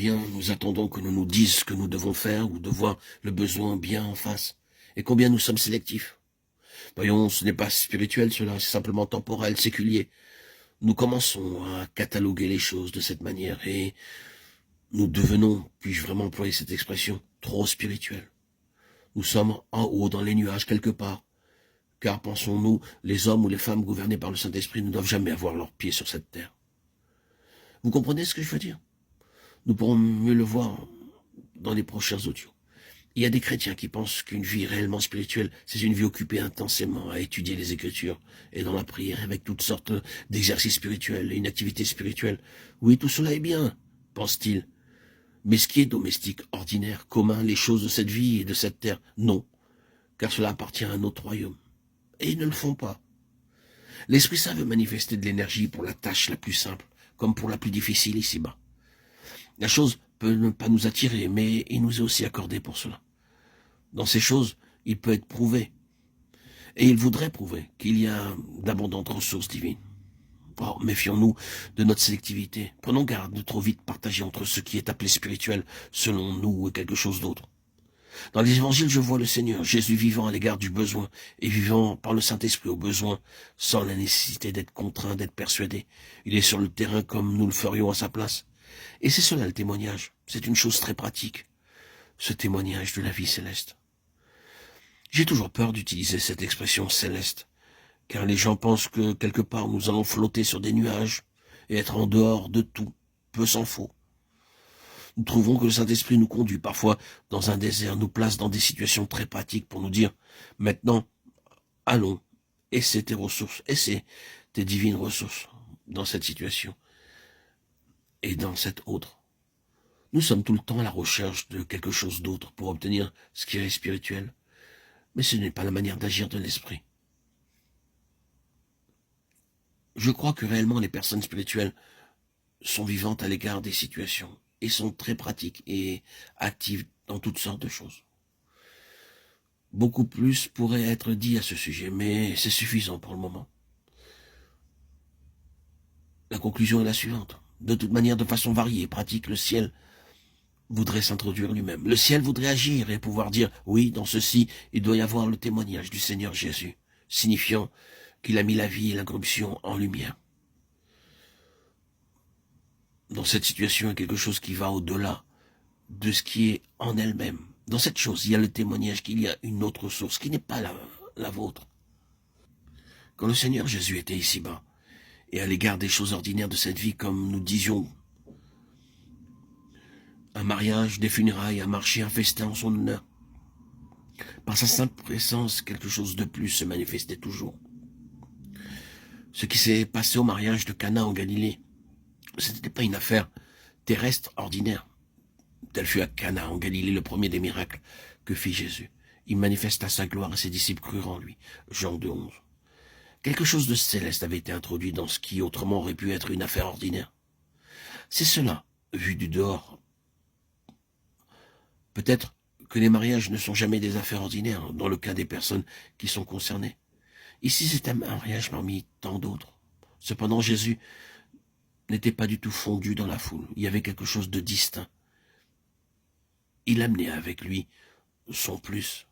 combien nous attendons que nous nous disent ce que nous devons faire ou de voir le besoin bien en face, et combien nous sommes sélectifs. Voyons, ce n'est pas spirituel cela, c'est simplement temporel, séculier. Nous commençons à cataloguer les choses de cette manière et nous devenons, puis-je vraiment employer cette expression, trop spirituels. Nous sommes en haut dans les nuages quelque part, car pensons-nous, les hommes ou les femmes gouvernés par le Saint-Esprit ne doivent jamais avoir leurs pieds sur cette terre. Vous comprenez ce que je veux dire? Nous pourrons mieux le voir dans les prochains audios. Il y a des chrétiens qui pensent qu'une vie réellement spirituelle, c'est une vie occupée intensément à étudier les Écritures et dans la prière avec toutes sortes d'exercices spirituels et une activité spirituelle. Oui, tout cela est bien, pense-t-il. Mais ce qui est domestique, ordinaire, commun, les choses de cette vie et de cette terre, non, car cela appartient à un autre royaume. Et ils ne le font pas. L'Esprit Saint veut manifester de l'énergie pour la tâche la plus simple, comme pour la plus difficile ici-bas. La chose peut ne pas nous attirer, mais il nous est aussi accordé pour cela. Dans ces choses, il peut être prouvé. Et il voudrait prouver qu'il y a d'abondantes ressources divines. Oh, méfions-nous de notre sélectivité. Prenons garde de trop vite partager entre ce qui est appelé spirituel, selon nous, et quelque chose d'autre. Dans les évangiles, je vois le Seigneur, Jésus vivant à l'égard du besoin, et vivant par le Saint-Esprit au besoin, sans la nécessité d'être contraint, d'être persuadé. Il est sur le terrain comme nous le ferions à sa place. Et c'est cela le témoignage. C'est une chose très pratique, ce témoignage de la vie céleste. J'ai toujours peur d'utiliser cette expression céleste, car les gens pensent que quelque part nous allons flotter sur des nuages et être en dehors de tout, peu s'en faut. Nous trouvons que le Saint-Esprit nous conduit parfois dans un désert, nous place dans des situations très pratiques pour nous dire « Maintenant, allons, essaie tes ressources, essaie tes divines ressources dans cette situation et dans cette autre. » Nous sommes tout le temps à la recherche de quelque chose d'autre pour obtenir ce qui est spirituel, mais ce n'est pas la manière d'agir de l'Esprit. Je crois que réellement les personnes spirituelles sont vivantes à l'égard des situations et sont très pratiques et actives dans toutes sortes de choses. Beaucoup plus pourrait être dit à ce sujet, mais c'est suffisant pour le moment. La conclusion est la suivante. De toute manière, de façon variée et pratique, le ciel voudrait s'introduire lui-même. Le ciel voudrait agir et pouvoir dire, oui, dans ceci, il doit y avoir le témoignage du Seigneur Jésus, signifiant qu'il a mis la vie et la corruption en lumière. Dans cette situation, il y a quelque chose qui va au-delà de ce qui est en elle-même. Dans cette chose, il y a le témoignage qu'il y a une autre source qui n'est pas la vôtre. Quand le Seigneur Jésus était ici-bas, et à l'égard des choses ordinaires de cette vie, comme nous disions, un mariage, des funérailles, un marché, un festin en son honneur, par sa simple présence, quelque chose de plus se manifestait toujours. Ce qui s'est passé au mariage de Cana en Galilée, ce n'était pas une affaire terrestre ordinaire. Tel fut à Cana en Galilée le premier des miracles que fit Jésus. Il manifesta sa gloire et ses disciples crurent en lui. Jean 2,11. Quelque chose de céleste avait été introduit dans ce qui autrement aurait pu être une affaire ordinaire. C'est cela, vu du dehors. Peut-être que les mariages ne sont jamais des affaires ordinaires dans le cas des personnes qui sont concernées. Ici, c'est un mariage parmi tant d'autres. Cependant, Jésus n'était pas du tout fondu dans la foule. Il y avait quelque chose de distinct. Il amenait avec lui son plus.